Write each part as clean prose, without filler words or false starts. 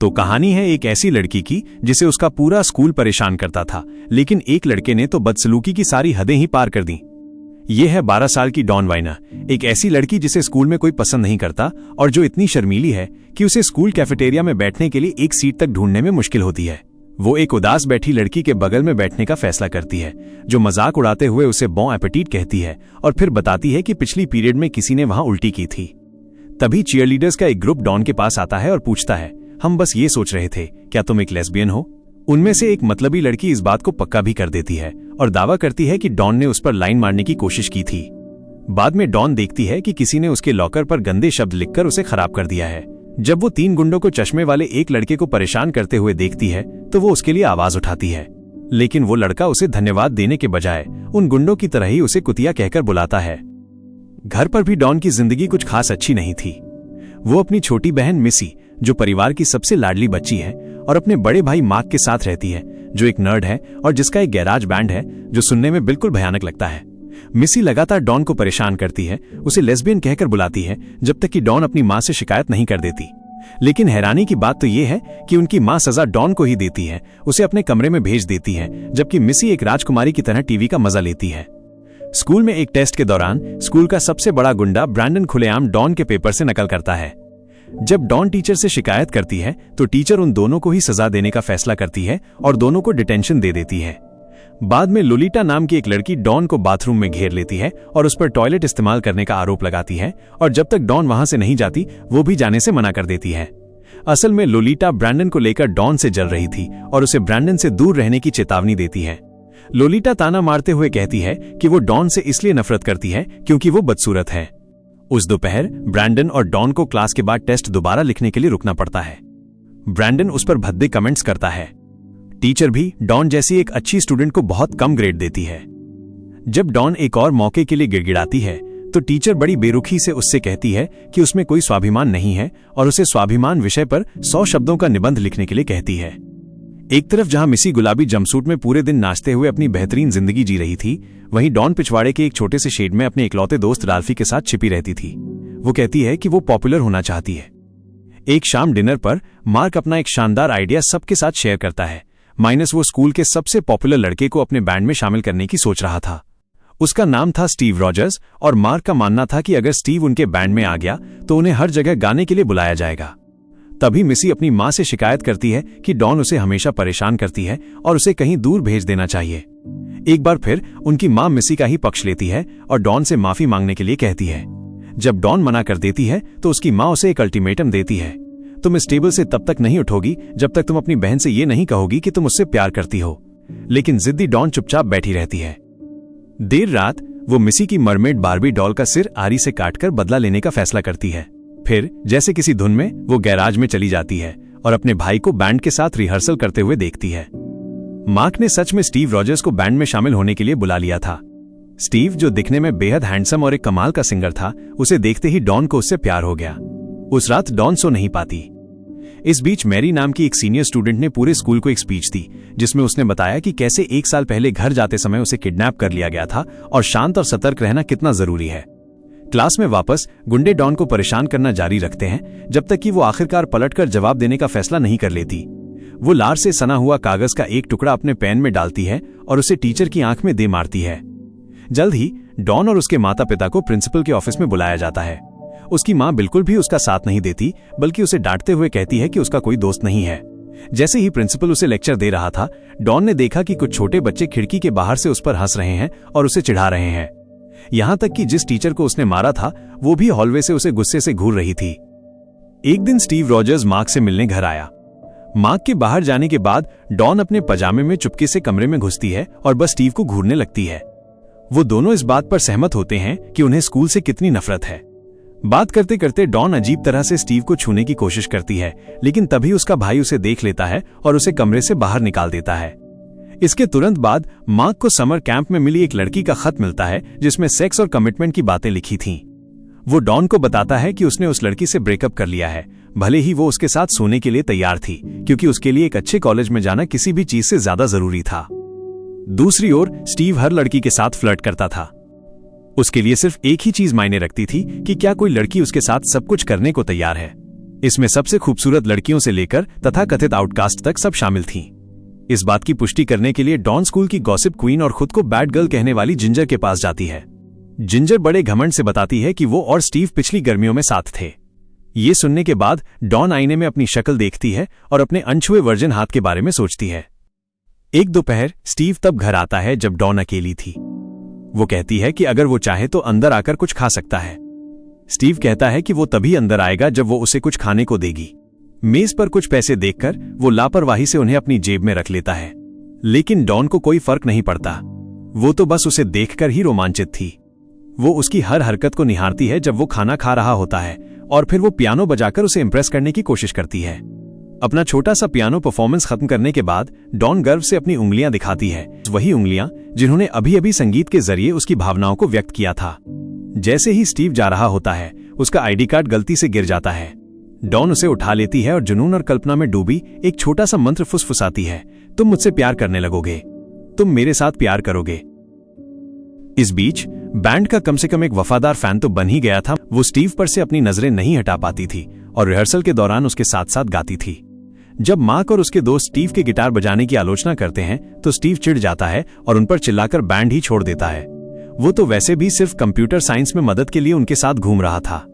तो कहानी है एक ऐसी लड़की की जिसे उसका पूरा स्कूल परेशान करता था, लेकिन एक लड़के ने तो बदसलूकी की सारी हदें ही पार कर दी। ये है 12 साल की डॉन वाइना, एक ऐसी लड़की जिसे स्कूल में कोई पसंद नहीं करता और जो इतनी शर्मीली है कि उसे स्कूल कैफेटेरिया में बैठने के लिए एक सीट तक ढूंढने में मुश्किल होती है। वो एक उदास बैठी लड़की के बगल में बैठने का फैसला करती है, जो मजाक उड़ाते हुए उसे बॉन एपेटीट कहती है और फिर बताती है कि पिछली पीरियड में किसी ने वहां उल्टी की थी। तभी चीयरलीडर्स का एक ग्रुप डॉन के पास आता है और पूछता है, हम बस ये सोच रहे थे, क्या तुम एक लेस्बियन हो? उनमें से एक मतलबी लड़की इस बात को पक्का भी कर देती है और दावा करती है कि डॉन ने उस पर लाइन मारने की कोशिश की थी। बाद में डॉन देखती है कि किसी ने उसके लॉकर पर गंदे शब्द लिखकर उसे खराब कर दिया है। जब वो 3 गुंडों को चश्मे वाले एक लड़के को परेशान करते हुए देखती है तो वो उसके लिए आवाज उठाती है, लेकिन वो लड़का उसे धन्यवाद देने के बजाय उन गुंडों की तरह ही उसे कुतिया कहकर बुलाता है। घर पर भी डॉन की जिंदगी कुछ खास अच्छी नहीं थी। वो अपनी छोटी बहन मिसी, जो परिवार की सबसे लाडली बच्ची है, और अपने बड़े भाई मार्क के साथ रहती है, जो एक नर्ड है और जिसका एक गैराज बैंड है जो सुनने में बिल्कुल भयानक लगता है। मिसी लगातार डॉन को परेशान करती है, उसे लेस्बियन कहकर बुलाती है, जब तक कि डॉन अपनी मां से शिकायत नहीं कर देती। लेकिन हैरानी की बात तो ये है कि उनकी मां सजा डॉन को ही देती है, उसे अपने कमरे में भेज देती है, जबकि मिसी एक राजकुमारी की तरह टीवी का मजा लेती है। स्कूल में एक टेस्ट के दौरान स्कूल का सबसे बड़ा गुंडा ब्रैंडन खुलेआम डॉन के पेपर से नकल करता है। जब डॉन टीचर से शिकायत करती है तो टीचर उन दोनों को ही सजा देने का फैसला करती है और दोनों को डिटेंशन दे देती है। बाद में लोलिटा नाम की एक लड़की डॉन को बाथरूम में घेर लेती है और उस पर टॉयलेट इस्तेमाल करने का आरोप लगाती है, और जब तक डॉन वहां से नहीं जाती वो भी जाने से मना कर देती है। असल में लोलिटा ब्रैंडन को लेकर डॉन से जल रही थी और उसे ब्रैंडन से दूर रहने की चेतावनी देती है। लोलिटा ताना मारते हुए कहती है कि वो डॉन से इसलिए नफरत करती है क्योंकि वो बदसूरत है। उस दोपहर ब्रैंडन और डॉन को क्लास के बाद टेस्ट दोबारा लिखने के लिए रुकना पड़ता है। ब्रैंडन उस पर भद्दे कमेंट्स करता है। टीचर भी डॉन जैसी एक अच्छी स्टूडेंट को बहुत कम ग्रेड देती है। जब डॉन एक और मौके के लिए गिड़गिड़ाती है तो टीचर बड़ी बेरुखी से उससे कहती है कि उसमें कोई स्वाभिमान नहीं है और उसे स्वाभिमान विषय पर 100 शब्दों का निबंध लिखने के लिए कहती है। एक तरफ जहां मिसी गुलाबी जंपसूट में पूरे दिन नाचते हुए अपनी बेहतरीन जिंदगी जी रही थी, वहीं डॉन पिछवाड़े के एक छोटे से शेड में अपने इकलौते दोस्त राल्फी के साथ छिपी रहती थी। वो कहती है कि वो पॉपुलर होना चाहती है। एक शाम डिनर पर मार्क अपना एक शानदार आइडिया सबके साथ शेयर करता है, माइनस वो स्कूल के सबसे पॉपुलर लड़के को अपने बैंड में शामिल करने की सोच रहा था। उसका नाम था स्टीव रॉजर्स और मार्क का मानना था कि अगर स्टीव उनके बैंड में आ गया तो उन्हें हर जगह गाने के लिए बुलाया जाएगा। तभी मिसी अपनी मां से शिकायत करती है कि डॉन उसे हमेशा परेशान करती है और उसे कहीं दूर भेज देना चाहिए। एक बार फिर उनकी मां मिसी का ही पक्ष लेती है और डॉन से माफी मांगने के लिए कहती है। जब डॉन मना कर देती है तो उसकी मां उसे एक अल्टीमेटम देती है, तुम इस टेबल से तब तक नहीं उठोगी जब तक तुम अपनी बहन से ये नहीं कहोगी कि तुम उससे प्यार करती हो। लेकिन जिद्दी डॉन चुपचाप बैठी रहती है। देर रात वो मिसी की मरमेड बार्बी डॉल का सिर आरी से काटकर बदला लेने का फैसला करती है। फिर जैसे किसी धुन में वो गैराज में चली जाती है और अपने भाई को बैंड के साथ रिहर्सल करते हुए देखती है। मार्क ने सच में स्टीव रॉजर्स को बैंड में शामिल होने के लिए बुला लिया था। स्टीव, जो दिखने में बेहद हैंडसम और एक कमाल का सिंगर था, उसे देखते ही डॉन को उससे प्यार हो गया। उस रात डॉन सो नहीं पाती। इस बीच मैरी नाम की एक सीनियर स्टूडेंट ने पूरे स्कूल को एक स्पीच दी, जिसमें उसने बताया कि कैसे 1 साल पहले घर जाते समय उसे किडनैप कर लिया गया था और शांत और सतर्क रहना कितना जरूरी है। क्लास में वापस गुंडे डॉन को परेशान करना जारी रखते हैं जब तक कि वो आखिरकार पलटकर जवाब देने का फैसला नहीं कर लेती। वो लार से सना हुआ कागज का एक टुकड़ा अपने पेन में डालती है और उसे टीचर की आंख में दे मारती है। जल्द ही डॉन और उसके माता पिता को प्रिंसिपल के ऑफिस में बुलाया जाता है। उसकी मां बिल्कुल भी उसका साथ नहीं देती, बल्कि उसे डांटते हुए कहती है कि उसका कोई दोस्त नहीं है। जैसे ही प्रिंसिपल उसे लेक्चर दे रहा था, डॉन ने देखा कि कुछ छोटे बच्चे खिड़की के बाहर से उस पर हंस रहे हैं और उसे चिढ़ा रहे हैं। यहां तक कि जिस टीचर को उसने मारा था वो भी हॉलवे से उसे गुस्से से घूर रही थी। एक दिन स्टीव रॉजर्स मार्क से मिलने घर आया। मार्क के बाहर जाने के बाद डॉन अपने पजामे में चुपके से कमरे में घुसती है और बस स्टीव को घूरने लगती है। वो दोनों इस बात पर सहमत होते हैं कि उन्हें स्कूल से कितनी नफरत है। बात करते करते डॉन अजीब तरह से स्टीव को छूने की कोशिश करती है, लेकिन तभी उसका भाई उसे देख लेता है और उसे कमरे से बाहर निकाल देता है। इसके तुरंत बाद मार्क को समर कैंप में मिली एक लड़की का खत मिलता है जिसमें सेक्स और कमिटमेंट की बातें लिखी थीं। वो डॉन को बताता है कि उसने उस लड़की से ब्रेकअप कर लिया है, भले ही वो उसके साथ सोने के लिए तैयार थी, क्योंकि उसके लिए एक अच्छे कॉलेज में जाना किसी भी चीज से ज्यादा जरूरी था। दूसरी ओर स्टीव हर लड़की के साथ फ्लर्ट करता था। उसके लिए सिर्फ एक ही चीज मायने रखती थी कि क्या कोई लड़की उसके साथ सब कुछ करने को तैयार है। इसमें सबसे खूबसूरत लड़कियों से लेकर तथाकथित आउटकास्ट तक सब शामिल थीं। इस बात की पुष्टि करने के लिए डॉन स्कूल की गॉसिप क्वीन और खुद को बैड गर्ल कहने वाली जिंजर के पास जाती है। जिंजर बड़े घमंड से बताती है कि वो और स्टीव पिछली गर्मियों में साथ थे। ये सुनने के बाद डॉन आईने में अपनी शक्ल देखती है और अपने अनछुए वर्जिन हाथ के बारे में सोचती है। एक दोपहर स्टीव तब घर आता है जब डॉन अकेली थी। वो कहती है कि अगर वो चाहे तो अंदर आकर कुछ खा सकता है। स्टीव कहता है कि वो तभी अंदर आएगा जब वो उसे कुछ खाने को देगी। मेज पर कुछ पैसे देखकर वो लापरवाही से उन्हें अपनी जेब में रख लेता है, लेकिन डॉन को कोई फर्क नहीं पड़ता। वो तो बस उसे देखकर ही रोमांचित थी। वो उसकी हर हरकत को निहारती है जब वो खाना खा रहा होता है और फिर वो पियानो बजाकर उसे इंप्रेस करने की कोशिश करती है। अपना छोटा सा पियानो परफॉर्मेंस खत्म करने के बाद डॉन गर्व से अपनी उंगलियां दिखाती है, वही उंगलियां जिन्होंने अभी अभी संगीत के जरिए उसकी भावनाओं को व्यक्त किया था। जैसे ही स्टीव जा रहा होता है, उसका आईडी कार्ड गलती से गिर जाता है। डॉन उसे उठा लेती है और जुनून और कल्पना में डूबी एक छोटा सा मंत्र फुसफुसाती है, तुम मुझसे प्यार करने लगोगे, तुम मेरे साथ प्यार करोगे। इस बीच बैंड का कम से कम एक वफादार फैन तो बन ही गया था। वो स्टीव पर से अपनी नजरें नहीं हटा पाती थी और रिहर्सल के दौरान उसके साथ साथ गाती थी। जब मार्क और उसके दोस्त स्टीव के गिटार बजाने की आलोचना करते हैं तो स्टीव चिढ़ जाता है और उन पर चिल्लाकर बैंड ही छोड़ देता है। वो तो वैसे भी सिर्फ कंप्यूटर साइंस में मदद के लिए उनके साथ घूम रहा था।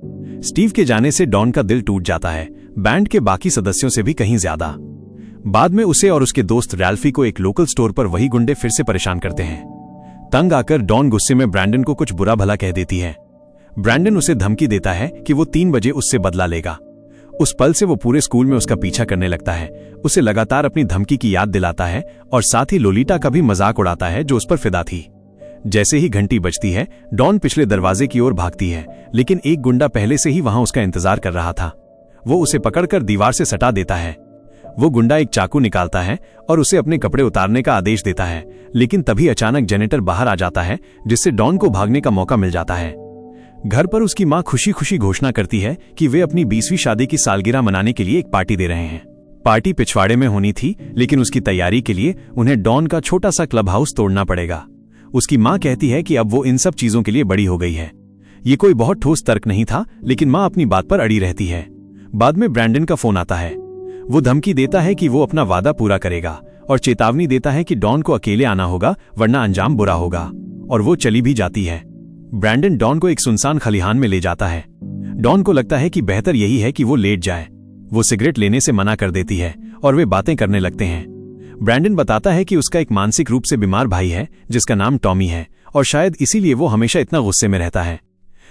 स्टीव के जाने से डॉन का दिल टूट जाता है, बैंड के बाकी सदस्यों से भी कहीं ज्यादा। बाद में उसे और उसके दोस्त रैल्फी को एक लोकल स्टोर पर वही गुंडे फिर से परेशान करते हैं। तंग आकर डॉन गुस्से में ब्रैंडन को कुछ बुरा भला कह देती है। ब्रैंडन उसे धमकी देता है कि वो 3 बजे उससे बदला लेगा। उस पल से वो पूरे स्कूल में उसका पीछा करने लगता है, उसे लगातार अपनी धमकी की याद दिलाता है और साथ ही लोलिटा का भी मजाक उड़ाता है जो उस पर फिदा थी। जैसे ही घंटी बजती है, डॉन पिछले दरवाजे की ओर भागती है, लेकिन एक गुंडा पहले से ही वहां उसका इंतजार कर रहा था। वो उसे पकड़कर दीवार से सटा देता है। वो गुंडा एक चाकू निकालता है और उसे अपने कपड़े उतारने का आदेश देता है, लेकिन तभी अचानक जेनेटर बाहर आ जाता है, जिससे डॉन को भागने का मौका मिल जाता है। घर पर उसकी मां खुशी खुशी घोषणा करती है कि वे अपनी 20वीं शादी की सालगिरह मनाने के लिए एक पार्टी दे रहे हैं। पार्टी पिछवाड़े में होनी थी, लेकिन उसकी तैयारी के लिए उन्हें डॉन का छोटा सा क्लब हाउस तोड़ना पड़ेगा। उसकी मां कहती है कि अब वो इन सब चीजों के लिए बड़ी हो गई है। ये कोई बहुत ठोस तर्क नहीं था, लेकिन मां अपनी बात पर अड़ी रहती है। बाद में ब्रैंडन का फोन आता है। वो धमकी देता है कि वो अपना वादा पूरा करेगा और चेतावनी देता है कि डॉन को अकेले आना होगा वरना अंजाम बुरा होगा, और वो चली भी जाती है। ब्रैंडन डॉन को एक सुनसान खलिहान में ले जाता है। डॉन को लगता है कि बेहतर यही है कि वो लेट जाए। वो सिगरेट लेने से मना कर देती है और वे बातें करने लगते हैं। ब्रैंडन बताता है कि उसका एक मानसिक रूप से बीमार भाई है जिसका नाम टॉमी है और शायद इसीलिए वो हमेशा इतना गुस्से में रहता है।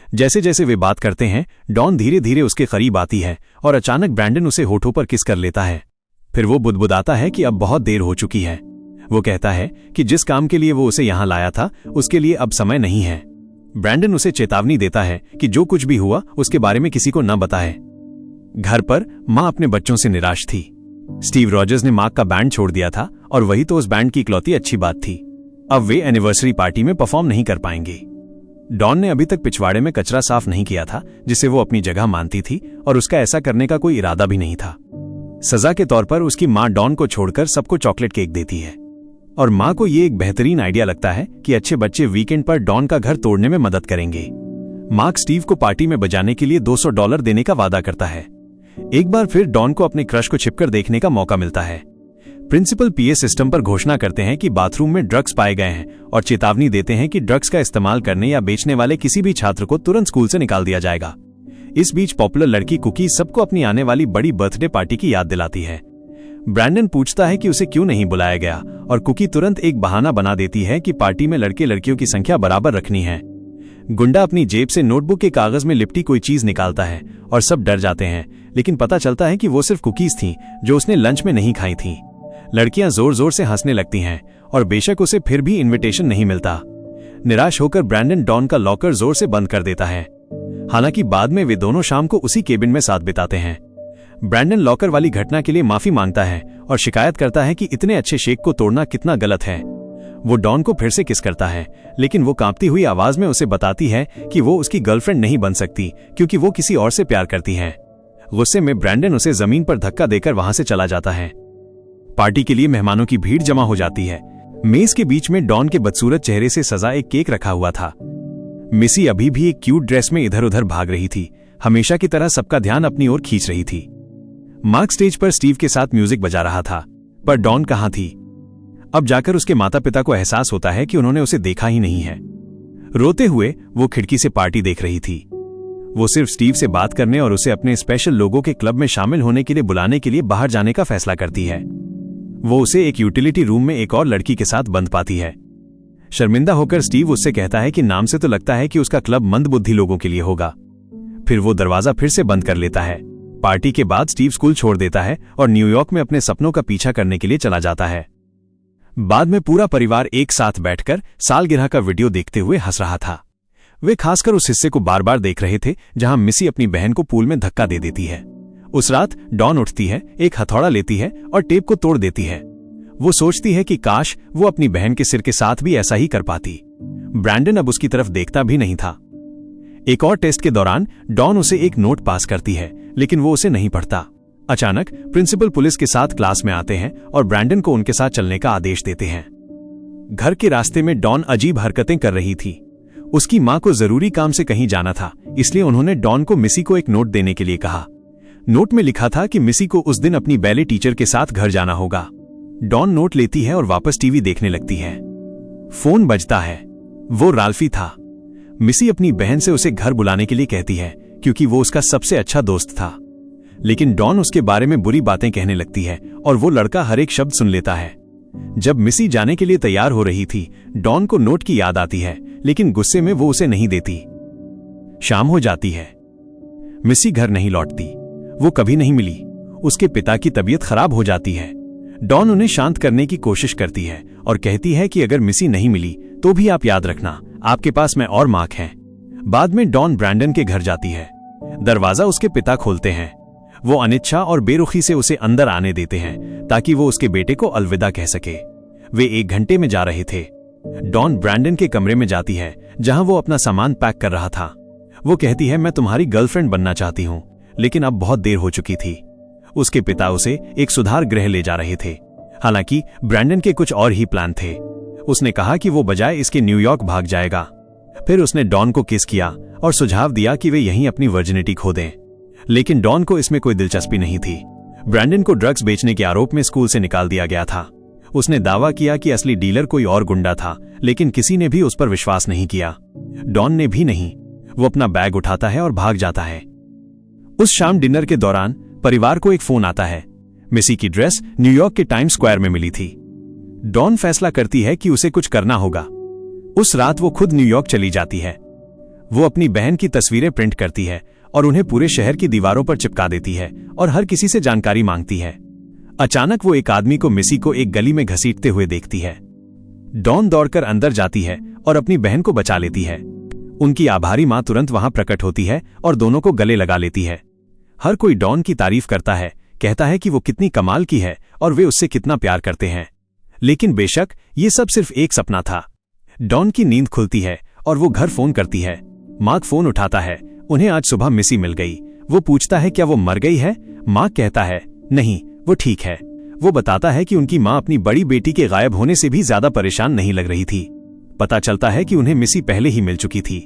जैसे जैसे वे बात करते हैं, डॉन धीरे धीरे उसके करीब आती है और अचानक ब्रैंडन उसे होठों पर किस कर लेता है। फिर वो बुदबुदाता है कि अब बहुत देर हो चुकी है। वो कहता है कि जिस काम के लिए वो उसे यहां लाया था उसके लिए अब समय नहीं है। ब्रैंडन उसे चेतावनी देता है कि जो कुछ भी हुआ उसके बारे में किसी को न बताए। घर पर मां अपने बच्चों से निराश थी। स्टीव रॉजर्स ने मार्क का बैंड छोड़ दिया था और वही तो उस बैंड की इकलौती अच्छी बात थी। अब वे एनिवर्सरी पार्टी में परफॉर्म नहीं कर पाएंगे। डॉन ने अभी तक पिछवाड़े में कचरा साफ नहीं किया था, जिसे वो अपनी जगह मानती थी, और उसका ऐसा करने का कोई इरादा भी नहीं था। सजा के तौर पर उसकी मां डॉन को छोड़कर सबको चॉकलेट केक देती है और मां को ये एक बेहतरीन आइडिया लगता है कि अच्छे बच्चे वीकेंड पर डॉन का घर तोड़ने में मदद करेंगे। मार्क स्टीव को पार्टी में बजाने के लिए $200 देने का वादा करता है। एक बार फिर डॉन को अपने क्रश को छिपकर देखने का मौका मिलता है। प्रिंसिपल पीए सिस्टम पर घोषणा करते हैं कि बाथरूम में ड्रग्स पाए गए हैं और चेतावनी देते हैं कि ड्रग्स का इस्तेमाल करने या बेचने वाले किसी भी छात्र को तुरंत स्कूल से निकाल दिया जाएगा। इस बीच पॉपुलर लड़की कुकी सबको अपनी आने वाली बड़ी बर्थडे पार्टी की याद दिलाती है। ब्रैंडन पूछता है कि उसे क्यों नहीं बुलाया गया और कुकी तुरंत एक बहाना बना देती है कि पार्टी में लड़के लड़कियों की संख्या बराबर रखनी है। गुंडा अपनी जेब से नोटबुक के कागज में लिपटी कोई चीज निकालता है और सब डर जाते हैं, लेकिन पता चलता है कि वो सिर्फ कुकीज थीं जो उसने लंच में नहीं खाई थीं। लड़कियां जोर जोर से हंसने लगती हैं और बेशक उसे फिर भी इनविटेशन नहीं मिलता। निराश होकर ब्रैंडन डॉन का लॉकर जोर से बंद कर देता है। हालांकि बाद में वे दोनों शाम को उसी केबिन में साथ बिताते हैं। ब्रैंडन लॉकर वाली घटना के लिए माफी मांगता है और शिकायत करता है कि इतने अच्छे शेक को तोड़ना कितना गलत है। वो डॉन को फिर से किस करता है, लेकिन वो कांपती हुई आवाज में उसे बताती है कि वो उसकी गर्लफ्रेंड नहीं बन सकती क्योंकि वो किसी और से प्यार करती है। गुस्से में ब्रैंडन उसे जमीन पर धक्का देकर वहां से चला जाता है। पार्टी के लिए मेहमानों की भीड़ जमा हो जाती है। मेज के बीच में डॉन के बदसूरत चेहरे से सजा एक केक रखा हुआ था। मिसी अभी भी एक क्यूट ड्रेस में इधर उधर भाग रही थी। हमेशा की तरह सबका ध्यान अपनी ओर खींच रही थी। मार्क स्टेज पर स्टीव के साथ म्यूजिक बजा रहा था, पर डॉन कहाँ थी? अब जाकर उसके माता पिता को एहसास होता है कि उन्होंने उसे देखा ही नहीं है। रोते हुए वो खिड़की से पार्टी देख रही थी। वो सिर्फ स्टीव से बात करने और उसे अपने स्पेशल लोगों के क्लब में शामिल होने के लिए बुलाने के लिए बाहर जाने का फैसला करती है। वो उसे एक यूटिलिटी रूम में एक और लड़की के साथ बंद पाती है। शर्मिंदा होकर स्टीव उससे कहता है कि नाम से तो लगता है कि उसका क्लब मंदबुद्धि लोगों के लिए होगा। फिर वो दरवाजा फिर से बंद कर लेता है। पार्टी के बाद स्टीव स्कूल छोड़ देता है और न्यूयॉर्क में अपने सपनों का पीछा करने के लिए चला जाता है। बाद में पूरा परिवार एक साथ बैठकर सालगिरह का वीडियो देखते हुए हंस रहा था। वे खासकर उस हिस्से को बार बार देख रहे थे जहां मिसी अपनी बहन को पूल में धक्का दे देती है। उस रात डॉन उठती है, एक हथौड़ा लेती है और टेप को तोड़ देती है। वो सोचती है कि काश वो अपनी बहन के सिर के साथ भी ऐसा ही कर पाती। ब्रैंडन अब उसकी तरफ देखता भी नहीं था। एक और टेस्ट के दौरान डॉन उसे एक नोट पास करती है, लेकिन वो उसे नहीं पढ़ता। अचानक प्रिंसिपल पुलिस के साथ क्लास में आते हैं और ब्रैंडन को उनके साथ चलने का आदेश देते हैं। घर के रास्ते में डॉन अजीब हरकतें कर रही थी। उसकी मां को जरूरी काम से कहीं जाना था, इसलिए उन्होंने डॉन को मिसी को एक नोट देने के लिए कहा। नोट में लिखा था कि मिसी को उस दिन अपनी बैले टीचर के साथ घर जाना होगा। डॉन नोट लेती है और वापस टीवी देखने लगती है। फोन बजता है। वो राल्फी था। मिसी अपनी बहन से उसे घर बुलाने के लिए कहती है क्योंकि वो उसका सबसे अच्छा दोस्त था। लेकिन डॉन उसके बारे में बुरी बातें कहने लगती है और वो लड़का हर एक शब्द सुन लेता है। जब मिसी जाने के लिए तैयार हो रही थी, डॉन को नोट की याद आती है, लेकिन गुस्से में वो उसे नहीं देती। शाम हो जाती है। मिसी घर नहीं लौटती। वो कभी नहीं मिली। उसके पिता की तबीयत खराब हो जाती है। डॉन उन्हें शांत करने की कोशिश करती है और कहती है कि अगर मिसी नहीं मिली तो भी आप याद रखना, आपके पास मैं और मार्क हैं। बाद में डॉन ब्रैंडन के घर जाती है। दरवाजा उसके पिता खोलते हैं। वो अनिच्छा और बेरुखी से उसे अंदर आने देते हैं ताकि वो उसके बेटे को अलविदा कह सके। वे 1 घंटे में जा रहे थे। डॉन ब्रैंडन के कमरे में जाती है जहां वो अपना सामान पैक कर रहा था। वो कहती है, मैं तुम्हारी गर्लफ्रेंड बनना चाहती हूं, लेकिन अब बहुत देर हो चुकी थी। उसके पिता उसे एक सुधार गृह ले जा रहे थे। हालांकि ब्रैंडन के कुछ और ही प्लान थे। उसने कहा कि वो बजाय इसके न्यूयॉर्क भाग जाएगा। फिर उसने डॉन को किस किया और सुझाव दिया कि वे यहीं अपनी वर्जिनिटी खो दें। लेकिन डॉन को इसमें कोई दिलचस्पी नहीं थी। ब्रैंडन को ड्रग्स बेचने के आरोप में स्कूल से निकाल दिया गया था। उसने दावा किया कि असली डीलर कोई और गुंडा था, लेकिन किसी ने भी उस पर विश्वास नहीं किया। डॉन ने भी नहीं। वो अपना बैग उठाता है और भाग जाता है। उस शाम डिनर के दौरान परिवार को एक फोन आता है। मिसी की ड्रेस न्यूयॉर्क के टाइम्स स्क्वायर में मिली थी। डॉन फैसला करती है कि उसे कुछ करना होगा। उस रात वो खुद न्यूयॉर्क चली जाती है। वो अपनी बहन की तस्वीरें प्रिंट करती है और उन्हें पूरे शहर की दीवारों पर चिपका देती है और हर किसी से जानकारी मांगती है। अचानक वो एक आदमी को मिसी को एक गली में घसीटते हुए देखती है। डॉन दौड़कर अंदर जाती है और अपनी बहन को बचा लेती है। उनकी आभारी मां तुरंत वहां प्रकट होती है और दोनों को गले लगा लेती है। हर कोई डॉन की तारीफ करता है, कहता है कि वो कितनी कमाल की है और वे उससे कितना प्यार करते हैं। लेकिन बेशक ये सब सिर्फ एक सपना था। डॉन की नींद खुलती है और वो घर फोन करती है। मार्क फोन उठाता है। उन्हें आज सुबह मिसी मिल गई। वो पूछता है, क्या वो मर गई है? मार्क कहता है, नहीं, वो ठीक है। वो बताता है कि उनकी मां अपनी बड़ी बेटी के गायब होने से भी ज्यादा परेशान नहीं लग रही थी। पता चलता है कि उन्हें मिसी पहले ही मिल चुकी थी।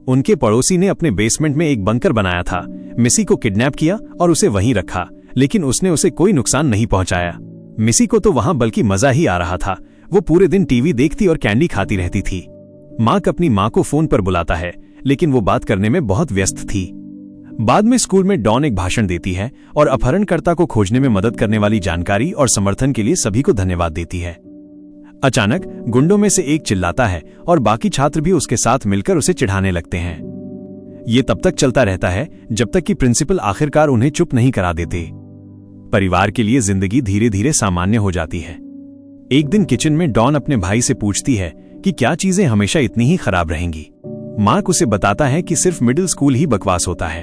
उनके पड़ोसी ने अपने बेसमेंट में एक बंकर बनाया था। मिसी को किडनैप किया और उसे वहीं रखा, लेकिन उसने उसे कोई नुकसान नहीं पहुंचाया। मिसी को तो वहां बल्कि मजा ही आ रहा था। वो पूरे दिन टीवी देखती और कैंडी खाती रहती थी। मार्क अपनी मां को फोन पर बुलाता है, लेकिन वो बात करने में बहुत व्यस्त थी। बाद में स्कूल में डॉन एक भाषण देती है और अपहरणकर्ता को खोजने में मदद करने वाली जानकारी और समर्थन के लिए सभी को धन्यवाद देती है। अचानक गुंडों में से एक चिल्लाता है और बाकी छात्र भी उसके साथ मिलकर उसे चिढ़ाने लगते हैं। ये तब तक चलता रहता है जब तक कि प्रिंसिपल आखिरकार उन्हें चुप नहीं करा देते। परिवार के लिए जिंदगी धीरे धीरे सामान्य हो जाती है। एक दिन किचन में डॉन अपने भाई से पूछती है कि क्या चीजें हमेशा इतनी ही खराब रहेंगी। मार्क उसे बताता है कि सिर्फ मिडिल स्कूल ही बकवास होता है,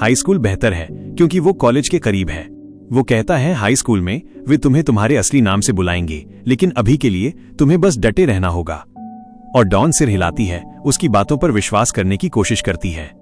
हाई स्कूल बेहतर है क्योंकि वो कॉलेज के करीब है। वो कहता है, हाई स्कूल में वे तुम्हें तुम्हारे असली नाम से बुलाएंगे, लेकिन अभी के लिए तुम्हें बस डटे रहना होगा। और डॉन सिर हिलाती है, उसकी बातों पर विश्वास करने की कोशिश करती है।